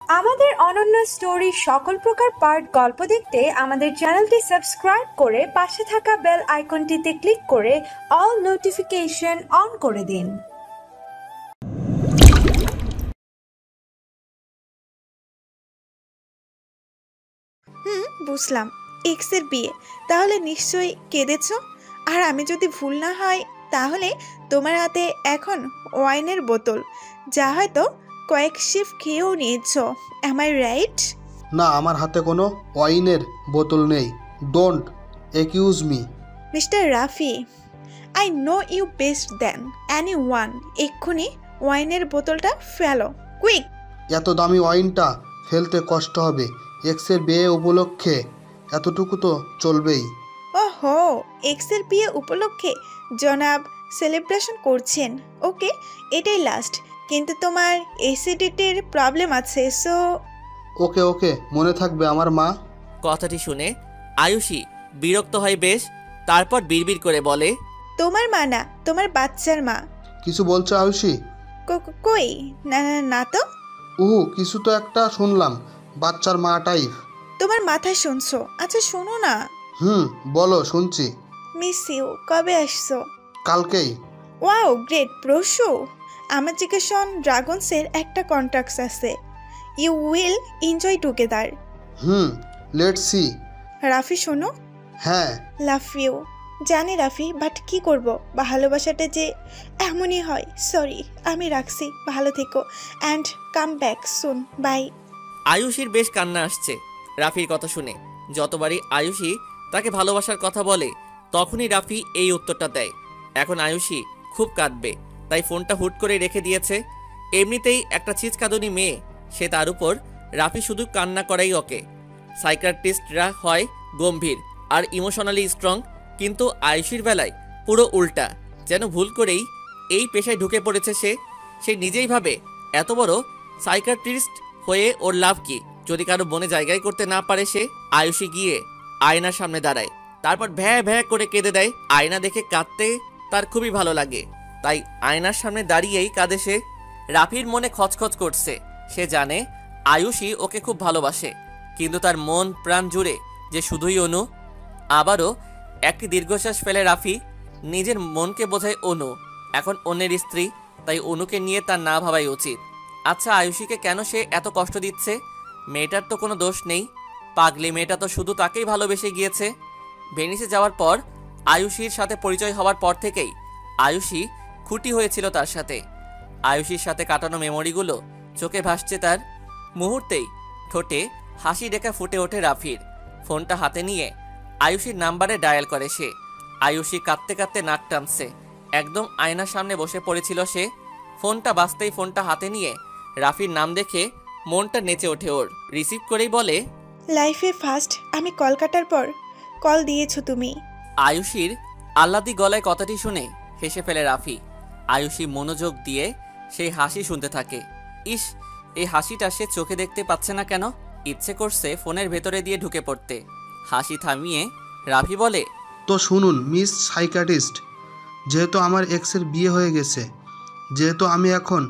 আমাদের অনন্য স্টোরি সকল প্রকার পার্ট গল্প দেখতে আমাদের চ্যানেলটি সাবস্ক্রাইব করে পাশে থাকা বেল আইকনটিতে ক্লিক করে অল নোটিফিকেশন অন করে দিন। বুঝলাম, এক্স এর বিয়ে, তাহলে নিশ্চয়ই কেঁদেছ। আর আমি যদি ভুল না হয় তাহলে তোমার হাতে এখন ওয়াইনের বোতল, যা হয়তো কয়েক শিফট খেয়েও নিয়েছ। Am I right? না, আমার হাতে কোনো ওয়াইনের বোতল নেই। Don't accused me. Mister Rafi, I know you best than any one. এক্ষুনি ওয়াইনের বোতলটা ফেলো, কুইক। এত দামি ওয়াইনটা ফেলতে কষ্ট হবে। এক্সের বিয়ে উপলক্ষে এতটুকু তো চলবেই। ওহো, এক্স এর বিয়ে উপলক্ষে জনাব সেলিব্রেশন করছেন। ওকে, এটাই লাস্ট। কিন্তু তোমার অ্যাসিডিটির প্রবলেম আছে, সো ওকে ওকে, মনে থাকবে আমার মা। কথাটি শুনে আয়ুষী বিরক্ত হয় বেশ, তারপর বিড়বিড় করে বলে, তোমার মা না, তোমার বাচ্চার মা। কিছু বলছো আয়ুষী? কই, না না না তো। কিছু তো একটা শুনলাম, বাচ্চার মা টাইপ। তোমার মাথায় শুনছো? আচ্ছা শোনো না। বলো, শুনছি। মিস ইউ, কবে আসছো? কালকেই। Wow great, Prashu. আমার জিজ্ঞাসন ড্রাগনসের একটা কন্ট্রাক্টস আছে। You will enjoy together. Let's see. Rafi শোনো। হ্যাঁ। Love you. জানি রাফি, বাট কি করব, ভালোবাসাটা যে এমনই হয়। সরি, আমি রাখছি, ভালো থেকো and come back soon, bye. আয়ুষীর বেশ কান্না আসছে রাফির কথা শুনে। যতবারই আয়ুষী তাকে ভালোবাসার কথা বলে তখনই রাফি এই উত্তরটা দেয়। এখন আয়ুষী খুব কাঁদবে, তাই ফোনটা হুট করে রেখে দিয়েছে। এমনিতেই একটা চিজকাঁদুনি মেয়ে, সে তার উপর রাফি শুধু কান্না করাই ওকে। সাইকিয়াট্রিস্টরা হয় গম্ভীর আর ইমোশনালি স্ট্রং, কিন্তু আয়ুষীর বেলায় পুরো উল্টা। যেন ভুল করেই এই পেশায় ঢুকে পড়েছে সে নিজেই ভাবে এত বড় সাইকিয়াট্রিস্ট হয়ে ওর লাভ কি যদি কারো বনে জায়গায় করতে না পারে সে। আয়ুষী গিয়ে আয়নার সামনে দাঁড়ায়, তারপর ভ্যা ভ্যা করে কেঁদে দেয়। আয়না দেখে কাঁদতে তার খুবই ভালো লাগে, তাই আয়নার সামনে দাঁড়িয়েই কাঁদে সে। রাফির মনে খচখচ করছে, সে জানে আয়ুষী ওকে খুব ভালোবাসে, কিন্তু তার মন প্রাণ জুড়ে যে শুধুই অনু। আবারও একটি দীর্ঘশ্বাস ফেলে রাফি নিজের মনকে বোঝায় অনু এখন অন্যের স্ত্রী, তাই অনুকে নিয়ে তার না ভাবাই উচিত। আচ্ছা, আয়ুষীকে কেন সে এত কষ্ট দিচ্ছে? মেয়েটার তো কোনো দোষ নেই, পাগলি মেয়েটা তো শুধু তাকেই ভালোবেসে গিয়েছে। ভেনিসে যাওয়ার পর আয়ুষীর সাথে পরিচয় হওয়ার পর থেকেই আয়ুষী খুঁটি হয়েছিল তার সাথে। আয়ুষীর সাথে কাটানো মেমোরিগুলো চোখে ভাসছে তার। মুহূর্তেই ঠোঁটে হাসি রেখা ফুটে ওঠে রাফির। ফোনটা হাতে নিয়ে আয়ুষীর নাম্বারে ডায়াল করে সে। আয়ুষী কাঁদতে কাঁদতে নাক টানছে, একদম আয়নার সামনে বসে পড়েছিল সে। ফোনটা বাজতেই ফোনটা হাতে নিয়ে রাফির নাম দেখে মনটা নেচে ওঠে ওর। রিসিভ করেই বলে, লাইফে ফার্স্ট আমি কল কাটার পর কল দিয়েছো তুমি। আয়ুষীর আহ্লাদি গলায় কথাটি শুনে হেসে ফেলে রাফি। আয়ুষী মনোযোগ দিয়ে সেই হাসি শুনতে থাকে। ইস, এই হাসিটা সে চোখে দেখতে পাচ্ছে না কেন? ইচ্ছে করছে ফোনের ভেতরে দিয়ে ঢুকে পড়তে। হাসি থামিয়ে রাফি বলে, তো শুনুন মিস সাইকিয়াট্রিস্ট, যেহেতু আমার এক্সের বিয়ে হয়ে গেছে, যেহেতু আমি এখন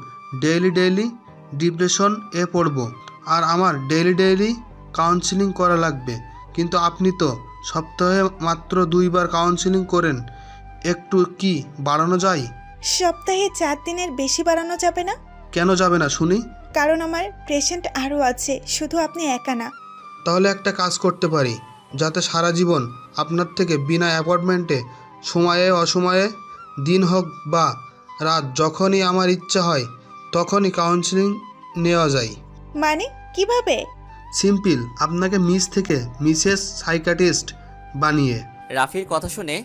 ডেইলি ডিপ্রেশন এ পড়ব, আর আমার ডেইলি কাউন্সিলিং করা লাগবে, কিন্তু আপনি তো সপ্তাহে মাত্র 2 বার কাউন্সিলিং করেন, একটু কি বাড়ানো যায়? সপ্তাহে 4 দিনের বেশি বাড়ানো যাবে না? কেন যাবে না শুনি? কারণ আমার পেশেন্ট আরও আছে, শুধু আপনি একা না। তাহলে একটা কাজ করতে পারি, যাতে সারা জীবন আপনার থেকে বিনা অ্যাপয়েন্টমেন্টে সময়ে অসময়ে, দিন হোক বা রাত, যখনই আমার ইচ্ছা হয় তখনই কাউন্সিলিং নেওয়া যায়। মানে কিভাবে? সিম্পল, আপনাকে মিস থেকে মিসেস সাইকিয়াট্রিস্ট বানিয়ে। রাফির কথা শুনে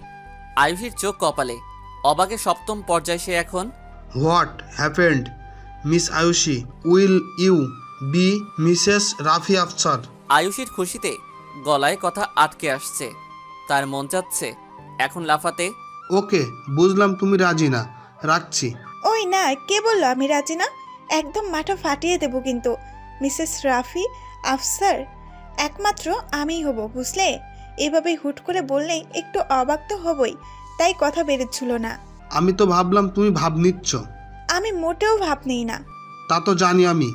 আয়ুষীর চোখ কপালে, অবাকে সপ্তম পর্যায়ে সে এখন। What happened miss Ayushi? Will you be Mrs Rafi Afsar? আয়ুষীর খুশিতে গলায় কথা আটকে আসছে, তার মন চাচ্ছে এখন লাফাতে। ওকে, বুঝলাম তুমি রাজি না, রাখছি। ওই না, কে বললো আমি রাজি না? একদম মাথা ফাটিয়ে দেব কিন্তু। মিসেস রাফি আফসার একমাত্র আমিই হব, বুঝলে? এভাবে হুট করে বললে একটু অবাক তো হবই, তাই কথা বেরোচ্ছিল না। আমি তো ভাবলাম তুমি ভাব নিচ্ছ। আমি মোটেও ভাব নেই না। তা তো জানি আমি,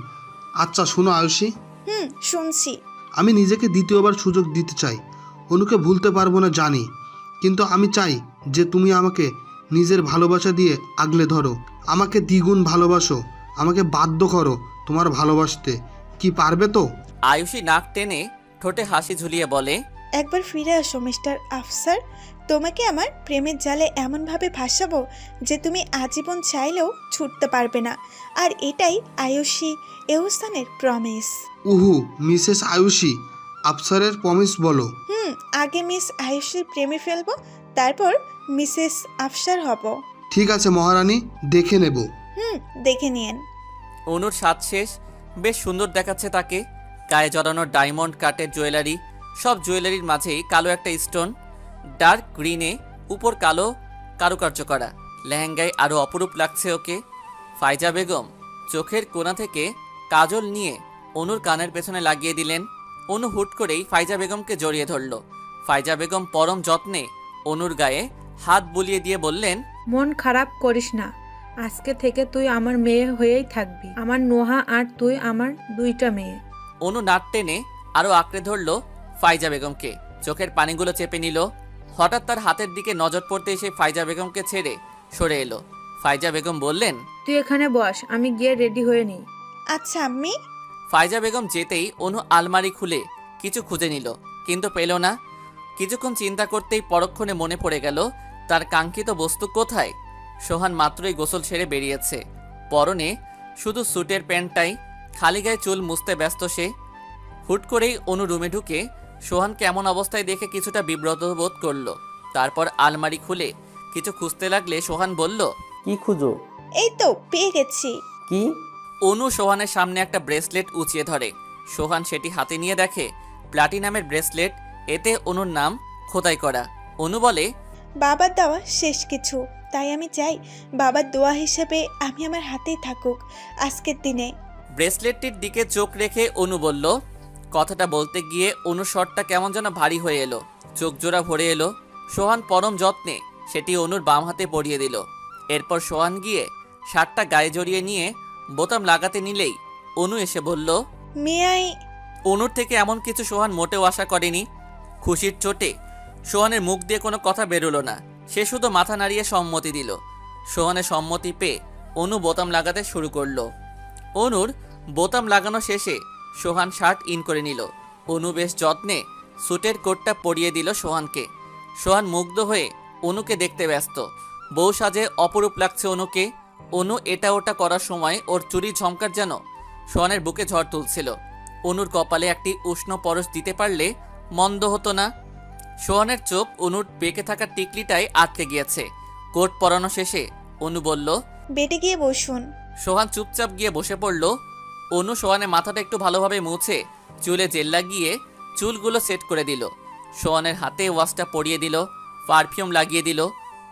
আচ্ছা শোনো আয়ুষী, শুনছি। আমি নিজেকে দ্বিতীয়বার সুযোগ দিতে চাই। অনুকে ভুলতে পারবো না জানি, কিন্তু আমি চাই যে তুমি আমাকে নিজের ভালোবাসা দিয়ে আগলে ধরো, আমাকে দ্বিগুণ ভালোবাসো, আমাকে বাধ্য করো তোমার ভালোবাসতে। কি পারবে তো? আয়ুষী নাক টেনে ঠোঁটে হাসি ঝুলিয়ে বলে, একবার ফিরে আসো মিস্টার আফসার। তোমাকে আমার প্রেমের জালে এমনভাবে ভাসাবো যে তুমি আজীবন চাইলেও ছুটতে পারবে না। আর এটাই আয়ুষী এহসানের প্রমিস। উহু, মিসেস আয়ুষী, আফসারের প্রমিস বলো। আগে মিস আয়ুষীর প্রেমে ফেলবো, তারপর মিসেস আফসার হব। ঠিক আছে মহারানী, দেখে নেব। দেখে নিয়েন। অনুর স্বাদ শেষ। বেশ সুন্দর দেখাচ্ছে তাকে। গায়ে জড়ানো ডায়মন্ড কাটের জুয়েলারি, সব জুয়েলারির মাঝেই কালো একটা স্টোন, ডার্ক গ্রিনে উপর কালো কারুকার্য করা। লেহেঙ্গায় আরও অপরূপ লাগছে ওকে। ফাইজা বেগম চোখের কোণা থেকে কাজল নিয়ে অনুর কানের পেছনে লাগিয়ে দিলেন। অনু হুট করেই ফাইজা বেগমকে জড়িয়ে ধরল। ফাইজা বেগম পরম যত্নে অনুর গায়ে হাত বুলিয়ে দিয়ে বললেন, মন খারাপ করিস না, আজকে থেকে তুই আমার মেয়ে হয়েই থাকবি। আমার নোহা আর তুই আমার দুইটা মেয়ে। অনু নাক টেনে আরও আঁকড়ে ধরল ফাইজা বেগমকে, চোখের পানিগুলো চেপে নিল। হঠাৎ তার হাতের দিকে নজর পড়তে এসে ফাইজা বেগমকে ছেড়ে সরে এলো। ফাইজা বেগম বললেন, তুই এখানে বস, আমি গিয়ে রেডি হয়ে নিই। আচ্ছা আম্মি। ফাইজা বেগম যেতেই অনু আলমারি খুলে কিছু খুঁজে নিল, কিন্তু পেল না। কিছুক্ষণ চিন্তা করতেই পরক্ষণে মনে পড়ে গেল তার কাঙ্ক্ষিত বস্তু কোথায়। সোহান মাত্রই গোসল সেরে বেরিয়েছে, পরনে শুধু স্যুটের প্যান্টটাই, খালি গায়ে চুল মুছতে ব্যস্ত সে। হুট করেই অনু রুমে ঢুকে সোহানকে এমন অবস্থায় দেখে কিছুটা বিব্রত বোধ করলো। তারপর আলমারি খুলে কিছু খুঁজতে লাগলে সোহান বলল, কি খুঁজো? এই তো পেয়ে গেছি। কি? অনু সোহানের সামনে একটা ব্রেসলেট উঁচিয়ে ধরে। সোহান সেটি হাতে নিয়ে দেখে প্লাটিনামের ব্রেসলেট, এতে অনুর নাম খোদাই করা। অনু বলে, বাবার দেওয়া শেষ কিছু, তাই আমি চাই বাবার দোয়া হিসেবে আমি আমার হাতেই থাকুক আজকের দিনে। ব্রেসলেটটির দিকে চোখ রেখে অনু বলল। কথাটা বলতে গিয়ে অনুর স্বরটা কেমন যেন ভারী হয়ে এলো, চোখ জোড়া ভরে এলো। সোহান পরম যত্নে সেটি অনুর বাম হাতে পরিয়ে দিল। এরপর সোহান গিয়ে শার্টটা গায়ে জড়িয়ে নিয়ে বোতাম লাগাতে নিলেই অনু এসে বলল, মেয়াই। অনুর থেকে এমন কিছু সোহান মোটেও আশা করেনি। খুশির চোটে সোহানের মুখ দিয়ে কোনো কথা বেরোলো না, সে শুধু মাথা নাড়িয়ে সম্মতি দিল। সোহানের সম্মতি পেয়ে অনু বোতাম লাগাতে শুরু করলো। অনুর বোতাম লাগানো শেষে সোহান শার্ট ইন করে নিল। অনু বেশ যত্নে স্যুটের কোটটা পরিয়ে দিল সোহানকে। সোহান মুগ্ধ হয়ে অনুকে দেখতে ব্যস্ত। বউ সাজে অপরূপ লাগছে অনুকে। অনু এটা ওটা করার সময় ওর চুরি ঝমকার যেন সোহানের বুকে ঝড় তুলছিল। অনুর কপালে একটি উষ্ণ পরশ দিতে পারলে মন্দ হতো না। সোহানের চোখ অনুর বেঁকে থাকা টিকলিটাই আটকে গিয়েছে। কোট পরানো শেষে অনু বলল, বেডে গিয়ে বসুন। সোহান চুপচাপ গিয়ে বসে পড়ল। অনু সোহানের মাথাটা একটু ভালোভাবে মুছে চুলে জেল লাগিয়ে চুলগুলো সেট করে দিল। সোহানের হাতে ওয়াশটা পরিয়ে দিল, পারফিউম লাগিয়ে দিল।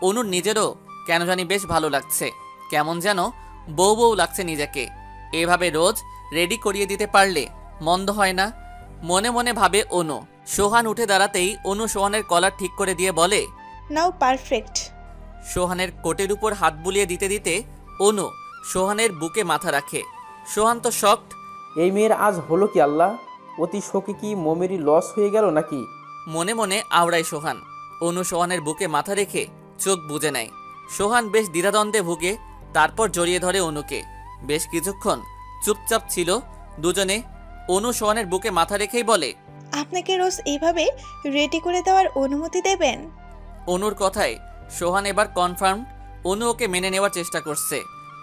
অনুর নিজেরও কেন জানি বেশ ভালো লাগছে, কেমন যেন বউ বউ লাগছে নিজেকে। এভাবে রোজ রেডি করিয়ে দিতে পারলে মন্দ হয় না, মনে মনে ভাবে অনু। সোহান উঠে দাঁড়াতেই অনু সোহানের কলার ঠিক করে দিয়ে বলে, নাও পারফেক্ট। সোহানের কোটের উপর হাত বুলিয়ে দিতে দিতে অনু সোহানের বুকে মাথা রাখে। সোহান তো শকড। এই মেয়ের আজ হলো কি আল্লাহ? অতি শোকে কি মমেরই লস হয়ে গেল নাকি? মনে মনে আওড়ায় সোহান। অনু সোহানের বুকে মাথা রেখে চোখ বুজে নেয়। সোহান বেশ দ্বিধাদ্বন্দ্বে ভুগে, তারপর জড়িয়ে ধরে অনুকে। বেশ কিছুক্ষণ চুপচাপ ছিল দুজনে। অনু সোহানের বুকে মাথা রেখেই বলে, আপনাকে রোজ এইভাবে রেডি করে দেওয়ার অনুমতি দেবেন? অনুর কথায় সোহান এবার কনফার্ম। অনু ওকে মেনে নেওয়ার চেষ্টা করছে।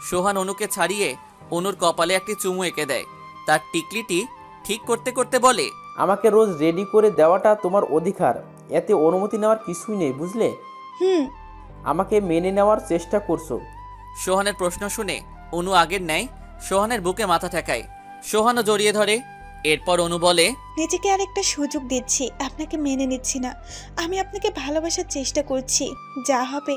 সোহান অনুকে ছাড়িয়ে অনুর কপালে একটি চুমু এঁকে দেয়। তার টিকলিটি ঠিক করতে করতে বলে, আমাকে রোজ রেডি করে দেওয়াটা তোমার অধিকার, এতে অনুমতি নেওয়ার কিছুই নেই, বুঝলে? আমাকে মেনে নেওয়ার চেষ্টা করছো। সোহানের প্রশ্ন শুনে অনু আগের ন্যায় সোহানের বুকে মাথা ঠেকায়। সোহানও জড়িয়ে ধরে। এরপর অনু বলে, নিজেকে আরেকটা সুযোগ দিচ্ছি, আপনাকে মেনে নিচ্ছি না। আমি আপনাকে ভালোবাসার চেষ্টা করছি, যা হবে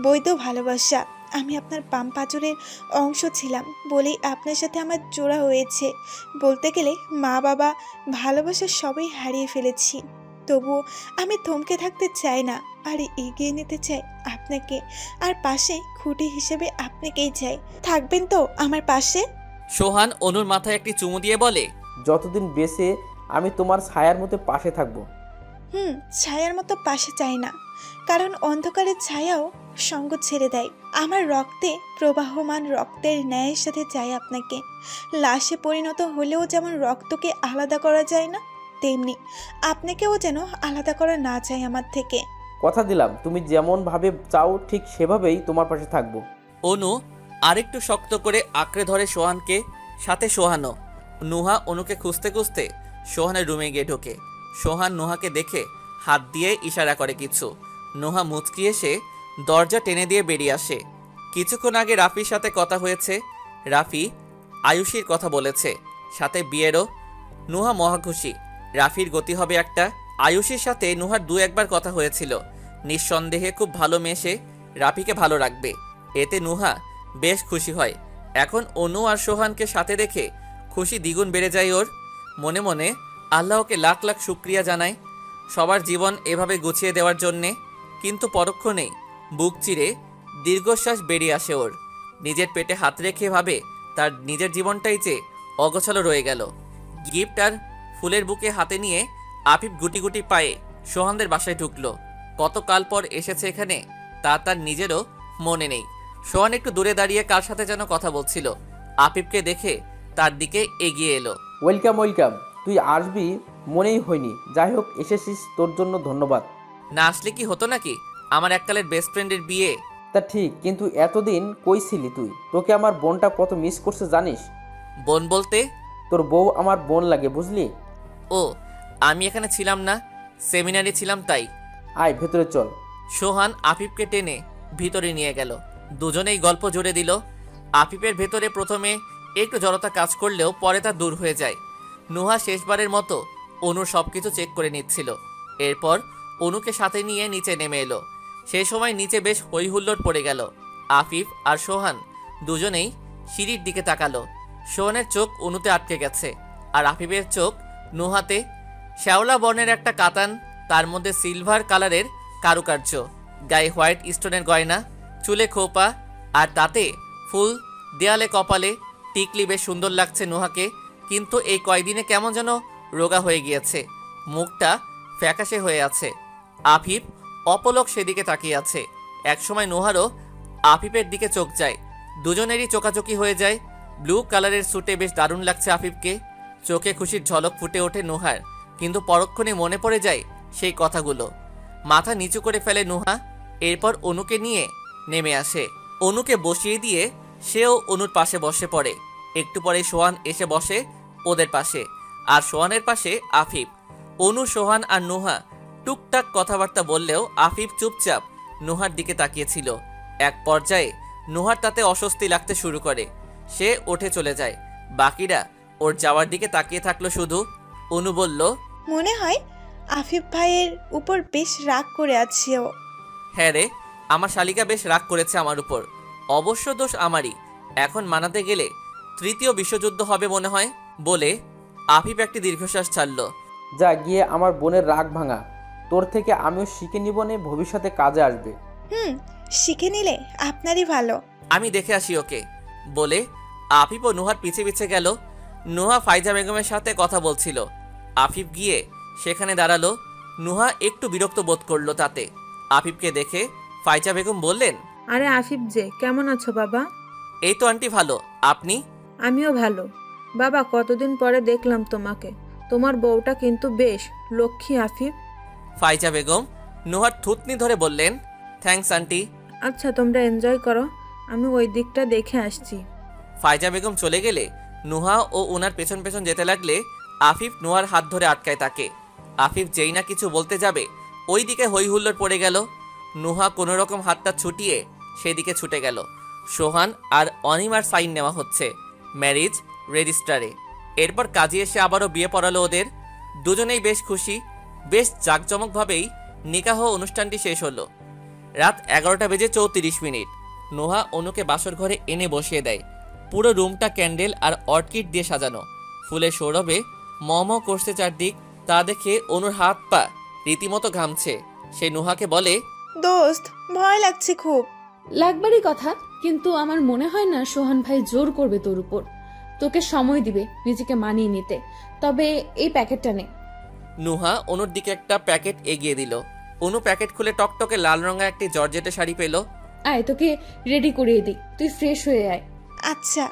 বৈধ ভালোবাসা। আমি আপনার বাম পাঁজরের অংশ ছিলাম বলেই আপনার সাথে আমার জোড়া হয়েছে। বলতে গেলে মা বাবা ভালোবাসা সবই হারিয়ে ফেলেছি, তবুও আমি থমকে থাকতে চাই না, আর এগিয়ে নিতে চাই আপনাকে। আর পাশে খুঁটি হিসেবে আপনাকেই চাই। থাকবেন তো আমার পাশে? সোহান অনুর মাথায় একটি চুমু দিয়ে বলে, যতদিন বেঁচে আমি তোমার ছায়ার মতো পাশে থাকবো। ছায়ার মতো পাশে চাই না, কারণ অন্ধকারের ছায়াও সঙ্গ ছেড়ে দেয়। আমার রক্তে প্রবাহমান রক্তের ন্যায়ের সাথে চাই আপনাকে। লাশে পরিণত হলেও যেমন রক্তকে আলাদা করা যায় না, তেমনি আপনাকেও যেন আলাদা করা না চাই আমার থেকে। কথা দিলাম, তুমি যেমন ভাবে চাও ঠিক সেভাবেই তোমার পাশে থাকবো। অনু আরেকটু শক্ত করে আঁকড়ে ধরে সোহানকে, সাথে সোহানও। নুহা অনুকে খুঁজতে খুঁজতে সোহানের রুমে গিয়ে ঢোকে। সোহান নুহাকে দেখে হাত দিয়ে ইশারা করে কিছু। নুহা মুচকি এসে দরজা টেনে দিয়ে বেরিয়ে আসে। কিছুক্ষণ আগে রাফির সাথে কথা হয়েছে। রাফি আয়ুষীর কথা বলেছে, সাথে বিয়েরও। নুহা মহা খুশি। রাফির গতি হবে একটা। আয়ুষীর সাথে নুহার দু একবার কথা হয়েছিল। নিঃসন্দেহে খুব ভালো মেয়ে সে, রাফিকে ভালো রাখবে। এতে নুহা বেশ খুশি হয়। এখন অনু আর সোহানকে সাথে দেখে খুশি দ্বিগুণ বেড়ে যায় ওর। মনে মনে আল্লাহকে লাখ লাখ শুক্রিয়া জানায় সবার জীবন এভাবে গুছিয়ে দেওয়ার জন্যে। কিন্তু পরক্ষণেই বুক চিরে দীর্ঘশ্বাস বেরিয়ে আসে ওর। নিজের পেটে হাত রেখে ভাবে তার নিজের জীবনটাই যে অগোছালো রয়ে গেল। গিফট আর ফুলের বুকে হাতে নিয়ে আফিফ গুটি গুটি পায়ে সোহানদের বাসায় ঢুকলো। কতকাল পর এসেছে এখানে তা তার নিজেরও মনে নেই। সোহান একটু দূরে দাঁড়িয়ে কার সাথে যেন কথা বলছিল। আফিফকে দেখে তার দিকে এগিয়ে এলো। ওয়েলকাম ওয়েলকাম, তুই আসবি মনেই হয়নি। যাই হোক, এসেছিস, তোর জন্য ধন্যবাদ। না আসলে কি হতো নাকি, আমার এককালের বেস্ট ফ্রেন্ডের বিয়ে। তা ঠিক, কিন্তু এতদিন কই ছিলি তুই? তোকে আমার বোনটা কত মিস করছে জানিস? বোন বলতে? তোর বউ আমার বোন লাগে, বুঝলি? ও, আমি এখানে ছিলাম না, সেমিনারে ছিলাম তাই। আয় ভেতরে চল। সোহান আফিফকে টেনে ভিতরে নিয়ে গেল। দুজনেই গল্প জুড়ে দিল। আফিফের ভেতরে প্রথমে একটু জড়তা কাজ করলেও পরে তা দূর হয়ে যায়। নুহা শেষবারের মতো অনুর সব কিছু চেক করে নিচ্ছিল। এরপর অনুকে সাথে নিয়ে নিচে নেমে এলো। সেই সময় নিচে বেশ হইহুল্লোড় পড়ে গেল। আফিফ আর সোহান দুজনেই সিঁড়ির দিকে তাকালো। সোহানের চোখ অনুতে আটকে গেছে, আর আফিফের চোখ নুহাতে। শ্যাওলা বর্ণের একটা কাতান, তার মধ্যে সিলভার কালারের কারুকার্য, গায়ে হোয়াইট স্টোনের গয়না, চুলে খোপা, আর তাতে ফুল, দেয়ালে কপালে টিকলি। বেশ সুন্দর লাগছে নুহাকে, কিন্তু এই কয়দিনে কেমন যেন রোগা হয়ে গিয়েছে, মুখটা ফ্যাকাশে হয়ে আছে। আফিফ অপলক সেদিকে তাকিয়ে আছে। একসময় নুহারও আফিফের দিকে চোখ যায়, দুজনেরই চোকাচোকি হয়ে যায়। ব্লু কালারের স্যুটে বেশ দারুণ লাগছে আফিফকে। চোখে খুশির ঝলক ফুটে ওঠে নুহার, কিন্তু পরক্ষণে মনে পড়ে যায় সেই কথাগুলো। মাথা নিচু করে ফেলে নুহা। এরপর অনুকে নিয়ে নেমে আসে। অনুকে বসিয়ে দিয়ে সেও অনুর পাশে বসে পড়ে। একটু পরে সোহান এসে বসে ওদের পাশে, আর সোহানের পাশে আফিফ। অনু, সোহান আর নুহা টুকটাক কথাবার্তা বললেও আফিফ চুপচাপ নুহার দিকে তাকিয়েছিল। এক পর্যায়ে নুহার তাতে অস্বস্তি লাগতে শুরু করে। সে উঠে চলে যায়। বাকিরা ওর যাওয়ার দিকে তাকিয়ে থাকলো শুধু। অনু বলল, মনে হয় আফিফ ভাইয়ের উপর বেশ রাগ করে আছে ও। হ্যাঁ রে, আমার শালিকা বেশ রাগ করেছে আমার উপর। অবশ্য দোষ আমারই। এখন মানাতে গেলে তৃতীয় বিশ্বযুদ্ধ হবে মনে হয়। বলে আফিফ একটি দীর্ঘশ্বাস ছাড়ল। যা গিয়ে আমার বোনের রাগ ভাঙা। তোর থেকে আমিও শিখে নিব নে, ভবিষ্যতে কাজে আসবে। শিখে নিলে আপনারই ভালো। আমি দেখে আসি ওকে। বলে আফিফ ও নুহার পিছে পিছে গেল। নুহা ফাইজা বেগমের সাথে কথা বলছিল। আফিফ গিয়ে সেখানে দাঁড়ালো। নুহা একটু বিরক্ত বোধ করলো তাতে। আফিফকে দেখে ফাইজা বেগম বললেন, আরে আফিফ যে, কেমন আছো বাবা? এই তো আন্টি, ভালো। আপনি? আমিও ভালো বাবা, কতদিন পরে দেখলাম তোমাকে। তোমার বউটা কিন্তু বেশ লক্ষ্মী আফিফ। ফাইজা বেগম নুহার থুতনি ধরে বললেন, থ্যাঙ্কস আন্টি। আচ্ছা, তোমরা এনজয় করো, আমি ওই দিকটা দেখে আসছি। ফাইজা বেগম চলে গেলে নুহা ও ওনার পেছন পেছন যেতে লাগলে আফিফ নুহার হাত ধরে আটকায় তাকে। আফিফ যেই না কিছু বলতে যাবে ওই দিকে হই হুল্লোড় পড়ে গেল। নুহা কোনো রকম হাতটা ছুটিয়ে সেদিকে ছুটে গেল। সোহান আর অনিমার সাইন নেওয়া হচ্ছে ম্যারেজ রেজিস্টারে। এরপর কাজে এসে আবারও বিয়ে পড়ালো ওদের। দুজনেই বেশ খুশি। বেশ জাঁকজমকভাবেই নিকাহ অনুষ্ঠানটি শেষ হলো। রাত 11:34। নুহা অনুকে বাসর ঘরে এনে বসিয়ে দেয়। পুরো রুমটা ক্যান্ডেল আর অর্কিড দিয়ে সাজানো। ফুলের সৌরভে মম করছে চারদিক। তা দেখে অনুর হাত পা রীতিমতো ঘামছে। সে নুহাকে বলে, দোস্ত, ভয় লাগছে খুব। লাগবারই কথা, কিন্তু আমার মনে হয় না সোহান ভাই জোর করবে তোর উপর। তোকে সময় দিবে নিজেকে মানিয়ে নিতে। তবে এই প্যাকেটটা নে। নুহা অনুর দিকে একটা প্যাকেট এগিয়ে দিল। অনু প্যাকেট খুলে টকটকে লাল রঙা একটি জর্জেটে শাড়ি পেল। আয় তোকে রেডি করিয়ে দিই, তুই ফ্রেশ হয়ে আয়। আচ্ছা।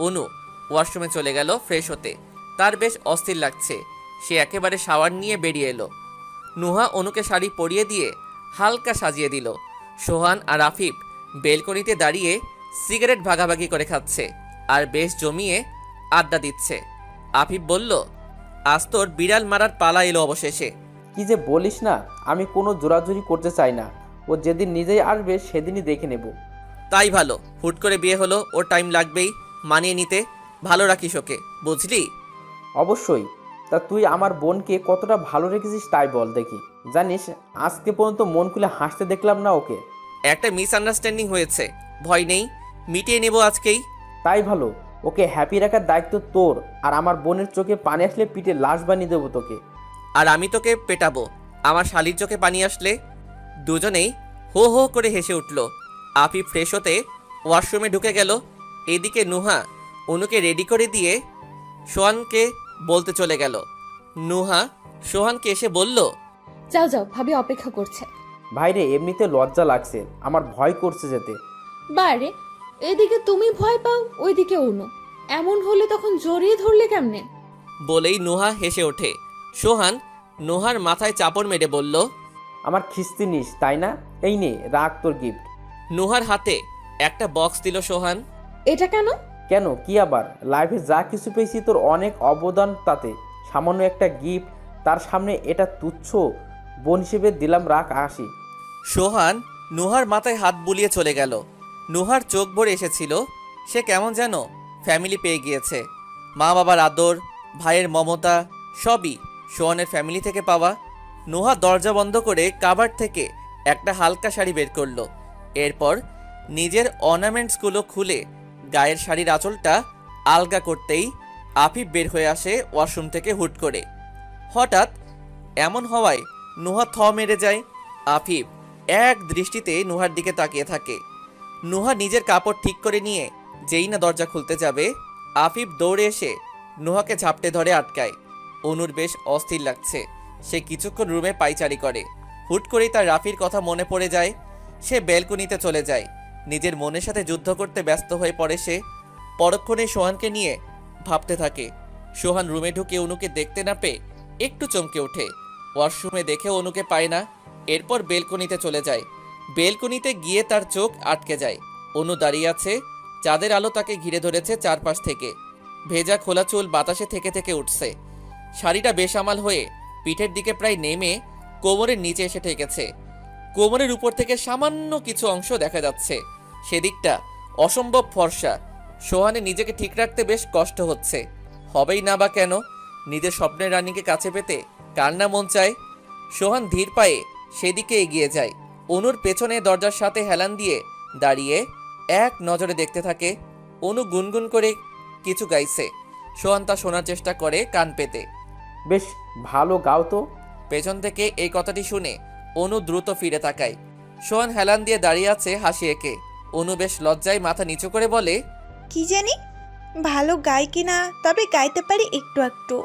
অনু ওয়াশরুমে চলে গেল ফ্রেশ হতে। তার বেশ অস্থির লাগছে। সে একেবারে শাওয়ার নিয়ে বেরিয়ে এলো। নুহা অনুকে শাড়ি পরিয়ে দিয়ে হালকা সাজিয়ে দিল। সোহান আর আফিফ বেলকনিতে দাঁড়িয়ে সিগারেট ভাগাভাগি করে খাচ্ছে আর বেশ জমিয়ে আড্ডা দিচ্ছে। আফিফ বলল, আজ তোর বিড়াল মারার পালা এলো অবশেষে। কি যে বলিস না, আমি কোনো জোরাজুরি করতে চাই না। ও যেদিন নিজেই আসবে সেদিনই দেখে নেব। তাই ভালো, হুট করে বিয়ে হলো, ওর টাইম লাগবেই মানিয়ে নিতে। ভালো রাখিস ওকে, বুঝলি? অবশ্যই। তা তুই আমার বোনকে কতটা ভালো রেখেছিস তাই বল দেখি। জানিস, আজকে পর্যন্ত মন খুলে হাসতে দেখলাম না ওকে। একটা মিসআন্ডারস্ট্যান্ডিং হয়েছে, ভয় নেই, মিটিয়ে নেব আজকেই। তাই ভালো, ওকে হ্যাপি রাখার দায়িত্ব তোর। আর আমার বোনের চোখে পানি আসলে পিঠে লাশ বানিয়ে দেবো তোকে। আর আমি তোকে পেটাবো আমার শালির চোখে পানি আসলে। দুজনেই হো হো করে হেসে উঠল। আফিফ ফ্রেশ হতে ওয়াশরুমে ঢুকে গেল। এদিকে নুহা অনুকে রেডি করে দিয়ে সোহানকে বলতে চলে গেল। নুহা সোহানকে এসে বলল, যাও যাও, ভাবি অপেক্ষা করছে। ভাইরে, এমনিতে লজ্জা লাগছে, আমার ভয় করছে যেতে। বারে, এদিকে তুমি ভয় পাও, ওইদিকে অনু। এমন হলে তখন জড়িয়ে ধরলে কেমনে? বলেই নুহা হেসে ওঠে। সোহান নুহার মাথায় চাপড় মেরে বলল, আমার খিস্তি নিস তাই না? এই নে, রাখ তোর গিফট। নুহার হাতে একটা বক্স দিল সোহান। এটা কেন? কেন, কি আবার? লাইফে যা কিছু পেয়েছি তোর অনেক অবদান, তাতে সামান্য একটা গিফট, তার সামনে এটা তুচ্ছ। বোন হিসেবে দিলাম, রাখ, আসি। সোহান নুহার মাথায় হাত বুলিয়ে চলে গেল। নুহার চোখ ভরে এসেছিল। সে কেমন যেন ফ্যামিলি পেয়ে গিয়েছে। মা বাবার আদর, ভাইয়ের মমতা, সবই সোহানের ফ্যামিলি থেকে পাওয়া। নুহা দরজা বন্ধ করে কাভার্ড থেকে একটা হালকা শাড়ি বের করলো। এরপর নিজের অর্নামেন্টসগুলো খুলে গায়ের শাড়ির আঁচলটা আলগা করতেই আফিফ বের হয়ে আসে ওয়াশরুম থেকে হুট করে। হঠাৎ এমন হওয়ায় নুহা থ মেরে যায়। আফিফ এক দৃষ্টিতে নুহার দিকে তাকিয়ে থাকে। নুহা নিজের কাপড় ঠিক করে নিয়ে যেই না দরজা খুলতে যাবে, আফিফ দৌড়ে এসে নুহাকে ঝাপটে ধরে আটকায়। অনুর বেশ অস্থির লাগছে। সে কিছুক্ষণ রুমে পায়চারি করে। হুট করেই তার রাফির কথা মনে পড়ে যায়। সে ব্যালকনিতে চলে যায়। নিজের মনের সাথে যুদ্ধ করতে ব্যস্ত হয়ে পড়ে সে। পরক্ষণে সোহানকে নিয়ে ভাবতে থাকে। সোহান রুমে ঢুকে অনুকে দেখতে না পেয়ে একটু চমকে ওঠে। ওয়াশরুমে দেখে অনুকে পায় না। এরপর বেলকনিতে চলে যায়। বেলকনিতে গিয়ে তার চোখ আটকে যায়। অনু দাঁড়িয়ে আছে। চাঁদের আলো তাকে ঘিরে ধরেছে চারপাশ থেকে। ভেজা খোলা চুল বাতাসে থেকে থেকে উঠছে। শাড়িটা বেসামাল হয়ে পিঠের দিকে প্রায় নেমে কোমরের নিচে এসে ঠেকেছে। কোমরের উপর থেকে সামান্য কিছু অংশ দেখা যাচ্ছে। সেদিকটা অসম্ভব ফর্সা। সোহানের নিজেকে ঠিক রাখতে বেশ কষ্ট হচ্ছে। হবেই না বা কেন? নিজের স্বপ্নের রানীকে কাছে পেতে কার না মন চায়? সোহান ধীর পায়ে সেদিকে এগিয়ে যায়। অনুর পেছনে দরজার সাথে হেলান দিয়ে দাঁড়িয়ে এক নজরে দেখতে থাকে। অনু গুনগুন করে কিছু গাইছে। সোহান তা শোনার চেষ্টা করে কান পেতে। বেশ ভালো গাও তো। পেছন থেকে এই কথাটি শুনে অনু দ্রুত ফিরে তাকায়। সোহান হেলান দিয়ে দাঁড়িয়ে আছে হাসি এঁকে। অনু বেশ লজ্জায় মাথা নিচু করে বলে, কি জানি ভালো গাই কিনা, তবে গাইতে পারি একটু একটু।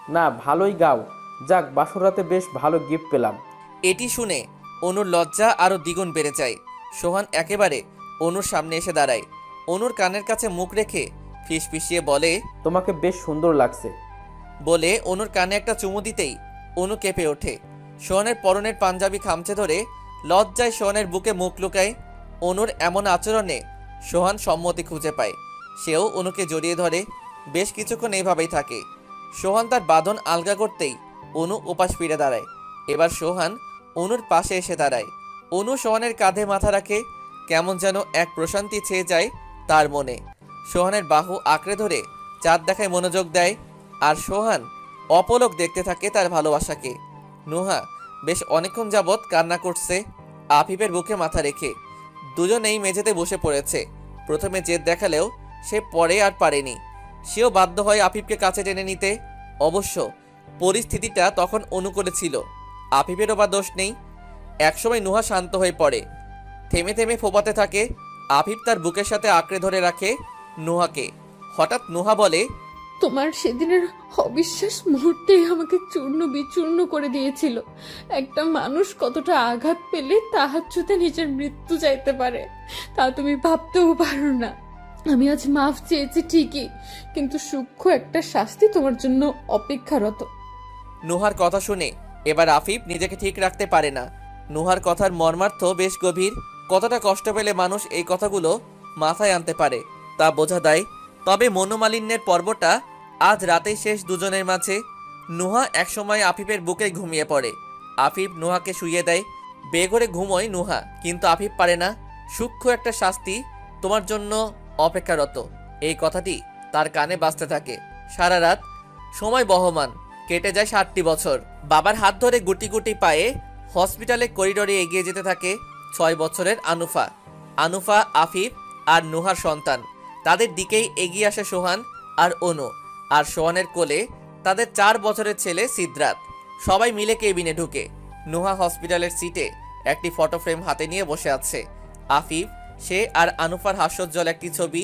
না, ভালোই গাও। যাক, বাসরাতে বেশ ভালো গিফট পেলাম। এটি শুনে অনুর লজ্জা আরো দ্বিগুণ বেড়ে যায়। সোহান একেবারে অনুর সামনে এসে দাঁড়ায়। অনুর কানের কাছে মুখ রেখে ফিসফিসিয়ে বলে, তোমাকে বেশ সুন্দর লাগছে। বলে অনুর কানে একটা চুমু দিতেই অনু কেঁপে ওঠে। সোহানের পরনের পাঞ্জাবি খামচে ধরে লজ্জায় সোহানের বুকে মুখ লুকায়। অনুর এমন আচরণে সোহান সম্মতি খুঁজে পায়। সেও অনুকে জড়িয়ে ধরে। বেশ কিছুক্ষণ এইভাবেই থাকে। সোহান তার বাঁধন আলগা করতেই অনু উপাস ফিরে দাঁড়ায়। এবার সোহান অনুর পাশে এসে দাঁড়ায়। অনু সোহানের কাঁধে মাথা রাখে। কেমন যেন এক প্রশান্তি ছেয়ে যায় তার মনে। সোহানের বাহু আঁকড়ে ধরে চাঁদ দেখায় মনোযোগ দেয়। আর সোহান অপলক দেখতে থাকে তার ভালোবাসাকে। নুহা বেশ অনেকক্ষণ যাবৎ কান্না করছে আফিফের বুকে মাথা রেখে। দুজনেই মেঝেতে বসে পড়েছে। প্রথমে জেদ দেখালেও সে পরে আর পারেনি। সেও বাধ্য হয় আফিফকে কাছে টেনে নিতে। অবশ্য পরিস্থিতিটা তখন অনুকূলে ছিল। আফিফেরও বা দোষ নেই। একসময় নুহা শান্ত হয়ে পড়ে, থেমে থেমে ফোপাতে থাকে। আফিফ তার বুকের সাথে আঁকড়ে ধরে রাখে নুহাকে। হঠাৎ নুহা বলে, তোমার সেদিনের অবিশ্বাস মুহূর্তেই আমাকে চূর্ণ বিচূর্ণ করে দিয়েছিল। একটা মানুষ কতটা আঘাত পেলে তাহাজ্জুদে নিজের মৃত্যু চাইতে পারে তা তুমি ভাবতেও পারো না। আমি আজ মাফ চেয়েছি ঠিকই, কিন্তু সূক্ষ্ম একটা শাস্তি তোমার জন্য অপেক্ষারত। নুহার কথা শুনে এবার আফিফ নিজেকে ঠিক রাখতে পারে না। নুহার কথার মর্মার্থ বেশ গভীর। কতটা কষ্ট পেলে মানুষ এই কথাগুলো মাথায় আনতে পারে তা বোঝা দেয়। তবে মনোমালিন্যের পর্বটা আজ রাতেই শেষ দুজনের মাঝে। নুহা একসময় আফিফের বুকে ঘুমিয়ে পড়ে। আফিফ নুহাকে শুইয়ে দেয়। বেঘরে ঘুমোয় নুহা, কিন্তু আফিফ পারে না। সূক্ষ্ম একটা শাস্তি তোমার জন্য অপেক্ষারত, এই কথাটি তার কানে বাজতে থাকে। সারা রাত সময় বহমান, কেটে যায় 7টি বছর। বাবার হাত ধরে গুটি গুটি পায়ে হসপিটালে করিডোরে এগিয়ে যেতে থাকে 6 বছরের আনুফা। আনুফা আফিফ আর নুহার সন্তান। তাদের দিকেই এগিয়ে আসে সোহান আর অনু, আর সোহানের কোলে তাদের 4 বছরের ছেলে সিদ্ধার্থ। সবাই মিলে কেবিনে ঢুকে। নুহা হসপিটালের সিটে একটি ফটো ফ্রেম হাতে নিয়ে বসে আছে। আফিফ, সে আর আনুফার হাস্যোজ্জ্বল একটি ছবি।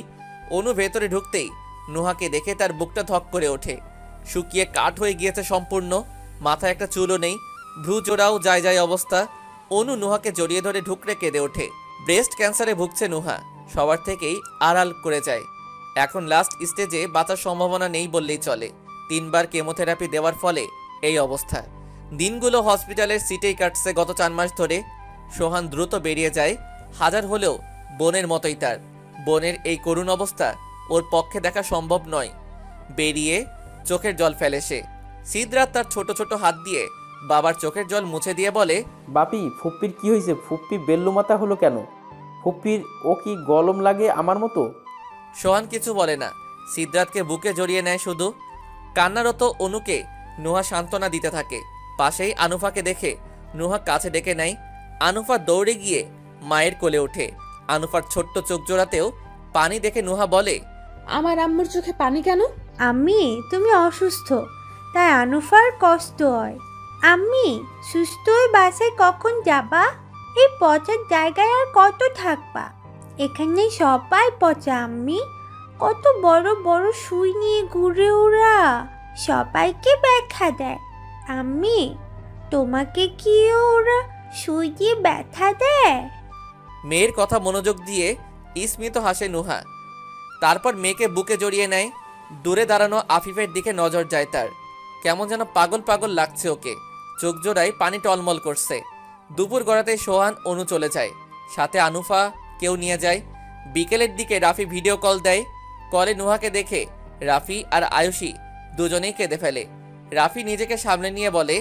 অনু ভেতরে ঢুকতেই নুহাকে দেখে তার বুকটা ধক করে ওঠে। শুকিয়ে কাঠ হয়ে গিয়েছে সম্পূর্ণ, মাথায় একটা চুলও নেই, ভ্রু জোড়াও যায় যায় অবস্থা। অনু নুহাকে জড়িয়ে ধরে ঢুকরে কেঁদে ওঠে। ব্রেস্ট ক্যান্সারে ভুগছে নুহা, সবার থেকেই আড়াল করে যায়। এখন লাস্ট স্টেজে বাঁচার সম্ভাবনা নেই বললেই চলে। 3 বার কেমোথেরাপি দেওয়ার ফলে এই অবস্থা। দিনগুলো হসপিটালের সিটেই কাটছে গত 4 মাস ধরে। সোহান দ্রুত বেরিয়ে যায়, হাজার হলেও বোনের মতোই তার। বোনের এই করুণ অবস্থা ওর পক্ষে দেখা সম্ভব নয়। বেরিয়ে চোখের জল ফেলে সে। সিদ্ধার্থ তার ছোট ছোট হাত দিয়ে বাবার চোখের জল মুছে দিয়ে বলে, বাপি, ফুপ্পির কি হয়েছে? ফুপ্পি বেল্লুমাতা হলো কেন? ফুপ্পির ও কি গলম লাগে আমার মতো? সোহান কিছু বলে না, সিদ্ধার্থকে বুকে জড়িয়ে নেয় শুধু। কান্নারত অনুকে নুহা সান্ত্বনা দিতে থাকে। পাশেই আনুফাকে দেখে নুহা কাছে ডেকে নেয়। আনুফা দৌড়ে গিয়ে মায়ের কোলে ওঠে। আনুফার ছোট্ট চোখ জোড়াতেও পানি দেখে নুহা বলে, আমার আম্মুর চোখে পানি কেন? আম্মি, তুমি অসুস্থ, তাই আনুফার কষ্ট হয়। আম্মি, সুস্থ হয়ে বাসায় কখন যাবা? এই পচার জায়গায় আর কত থাকবা? এখানে সবাই পচা আম্মি। কত বড় বড় সুই নিয়ে ঘুরে ওরা, সবাইকে ব্যথা দেয়। আম্মি, তোমাকে কি ওরা সুই দিয়ে ব্যথা দেয়? মেয়ের কথা মনোযোগ দিয়ে স্মিত হাসে নুহা। তারপর মেয়েকে বুকে জড়িয়ে নেয়। দূরে দাঁড়ানো আফিফের দিকে নজর যায় তার। কেমন যেন পাগল পাগল লাগছে ওকে। চোখ জোড়ায় পানি টলমল করছে। দুপুর গড়াতে সোহান অনু চলে যায়, সাথে আনুফা কেউ নিয়ে যায়। বিকেলের দিকে রাফি ভিডিও কল দেয়। কলে নুহাকে দেখে রাফি আর আয়ুষী দুজনেই কেঁদে ফেলে। রাফি নিজেকে সামনে নিয়ে বলে,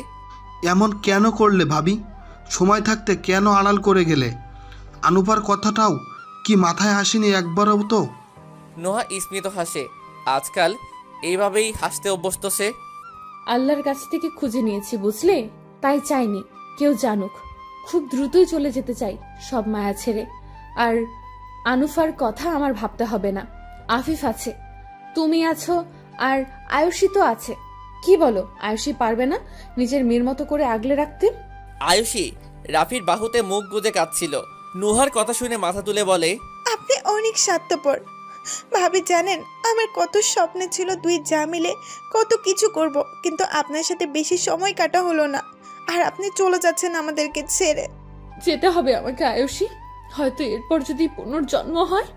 এমন কেন করলে ভাবি? সময় থাকতে কেন আড়াল করে গেলে? আনুপার কথাটাও কি মাথায় আসেনি একবারও তো? নুহা স্মিত হাসে। আজকাল এইভাবেই হাসতে অভ্যস্ত সে। আল্লাহর কাছ থেকে খুঁজে নিয়েছি, বুঝলে? তাই চাইনি কেউ জানুক। খুব দ্রুতই চলে যেতে চাই সব মায়া ছেড়ে। আর আনুফার কথা আমার ভাবতে হবে না। আফিফ আছে, তুমি আছো, আর আয়ুষী তো আছে। কি বলো, আয়ুষী পারবে না নিজের মেয়ের মতো করে আগলে রাখতে? আয়ুষী রাফির বাহুতে মুখ গুজে কাঁদছিল। নুহার কথা শুনে মাথা তুলে বলে, আপনি অনেক স্বার্থপর। ভাবি জানেন, আমার কত স্বপ্ন ছিল 2 যা মিলে কত কিছু করব, কিন্তু আপনার সাথে বেশি সময় কাটা হলো না। আর আপনি চলে যাচ্ছেন আমাদেরকে ছেড়ে। যেতে হবে আমাকে আয়ুষী। হয়তো এরপর যদি পুনর্জন্ম হয়,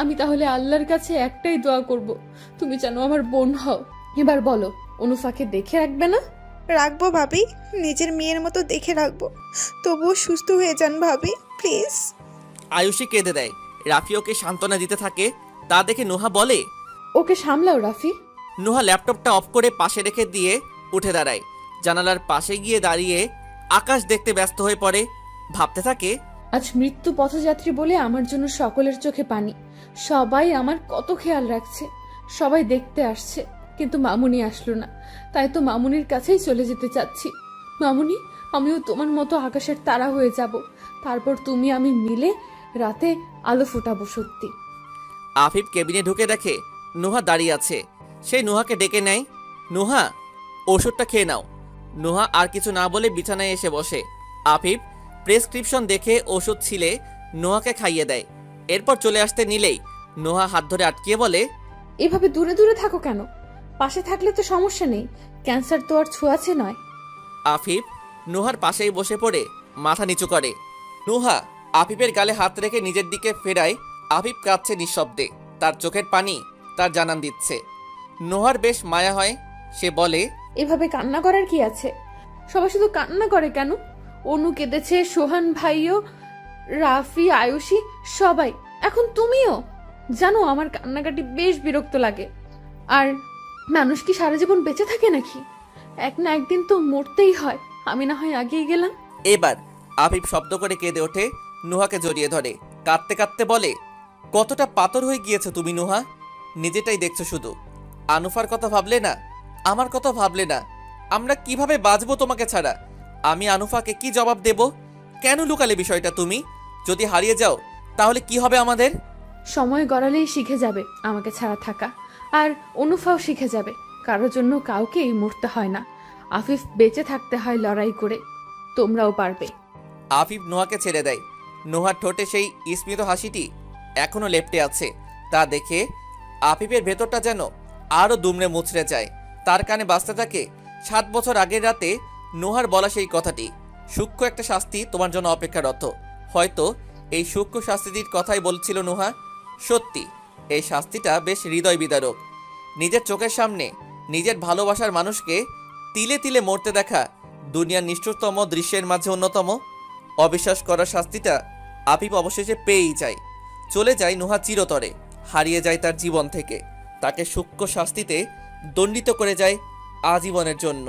আমি তাহলে আল্লাহর কাছে একটাই দোয়া করব, তুমি যেন আমার বোন হও। এবার বলো, অনুফাকে দেখে রাখবে না? রাখবো ভাবি, নিজের মেয়ের মতো দেখে রাখবো। তবুও সুস্থ হয়ে যান ভাবি, প্লিজ। আয়ুষী কেঁদে দেয়। রাফি ওকে সান্ত্বনা দিতে থাকে। তা দেখে নুহা বলে, ওকে সামলাও রাফি। নুহা ল্যাপটপটা অফ করে পাশে রেখে দিয়ে উঠে দাঁড়ায়। জানালার পাশে গিয়ে দাঁড়িয়ে আকাশ দেখতে ব্যস্ত হয়ে পড়ে। ভাবতে থাকে, আজ মৃত্যু পথযাত্রী বলে আমার জন্য সকলের চোখে পানি। সবাই আমার কত খেয়াল রাখছে, সবাই দেখতে আসছে, কিন্তু মামুনি আসলো না। তাই তো মামুনির কাছেই চলে যেতে চাচ্ছি। মামুনি, আমিও তোমার মতো আকাশের তারা হয়ে যাব। তারপর তুমি আমি মিলে রাতে আলো ফোটাবো। সত্যি। আফিফ কেবিনে ঢুকে দেখে নুহা দাঁড়িয়ে আছে। সেই নুহাকে ডেকে নেয়। নুহা, ওষুধটা খেয়ে নাও। নুহা আর কিছু না বলে বিছানায় এসে বসে। আফিফ প্রেসক্রিপশন দেখে ওষুধ ছিলে নুহাকে খাইয়ে দেয়। এরপর চলে আসতে নিলেই নুহা হাত ধরে আটকিয়ে বলে, এভাবে দূরে দূরে থাকো কেন? পাশে থাকলে তো সমস্যা নেই, ক্যান্সার তো আর ছোঁয়াচে নয়। আফিফ নুহার পাশেই বসে পড়ে মাথা নিচু করে। নুহা আফিফের গালে হাত রেখে নিজের দিকে ফেরায়। আফিফ কাঁদছে নিঃশব্দে, তার চোখের পানি তার জানান দিচ্ছে। নুহার বেশ মায়া হয়, সে বলে, এভাবে কান্না করার কি আছে? সবাই শুধু কান্না করে কেন? অনু কেঁদেছে, সোহান ভাইও, রাফি, আয়ুষী, সবাই, এখন তুমিও। জানো আমার কান্নাকাটি বেশ বিরক্ত লাগে। আর মানুষ কি সারা জীবন বেঁচে থাকে নাকি? এক না একদিন তো মরতেই হয়। আমি না হয় আগেই গেলাম। এবার আফিফ শব্দ করে কেঁদে ওঠে, নুহাকে জড়িয়ে ধরে কাঁদতে কাঁদতে বলে, কতটা পাথর হয়ে গিয়েছে তুমি নুহা, নিজেটাই দেখছো শুধু। আনুফার কথা ভাবলে না, আমার কথা ভাবলে না। আমরা কিভাবে বাঁচবো তোমাকে ছাড়া? আমি আনুফাকে কি জবাব দেব? কেন লুকালে বিষয়টা তুমি? যদি হারিয়ে যাও তাহলে কি হবে আমাদের? সময় গড়ালেই শিখে যাবে আমাকে ছাড়া থাকা, আর অনুফাও শিখে যাবে কারোর জন্য কাউকেই মরতে হয় না। আফিফ বেঁচে থাকতে হয় লড়াই করে, তোমরাও পারবে। আফিফ নুহাকে ছেড়ে দেয়। নুহার ঠোঁটে সেই স্মিত হাসিটি এখনো লেপ্টে আছে। তা দেখে আফিফের ভেতরটা যেন আরও দুমড়ে মুচড়ে যায়। তার কানে বাজতে থাকে 7 বছর আগের রাতে নুহার বলা সেই কথাটি, সূক্ষ্ম একটা শাস্তি তোমার জন্য অপেক্ষারত। হয়তো এই সূক্ষ্ম শাস্তিটির কথাই বলছিল নুহা। সত্যি এই শাস্তিটা বেশ হৃদয় বিদারক। নিজের চোখের সামনে নিজের ভালোবাসার মানুষকে তিলে তিলে মরতে দেখা দুনিয়ার নিষ্ঠুরতম দৃশ্যের মাঝে অন্যতম। অবিশ্বাস করার শাস্তিটা আফিফ অবশেষে পেয়েই যায়। চলে যায় নুহা চিরতরে, হারিয়ে যায় তার জীবন থেকে। তাকে সূক্ষ্ম শাস্তিতে দণ্ডিত করে যায় আজীবনের জন্য।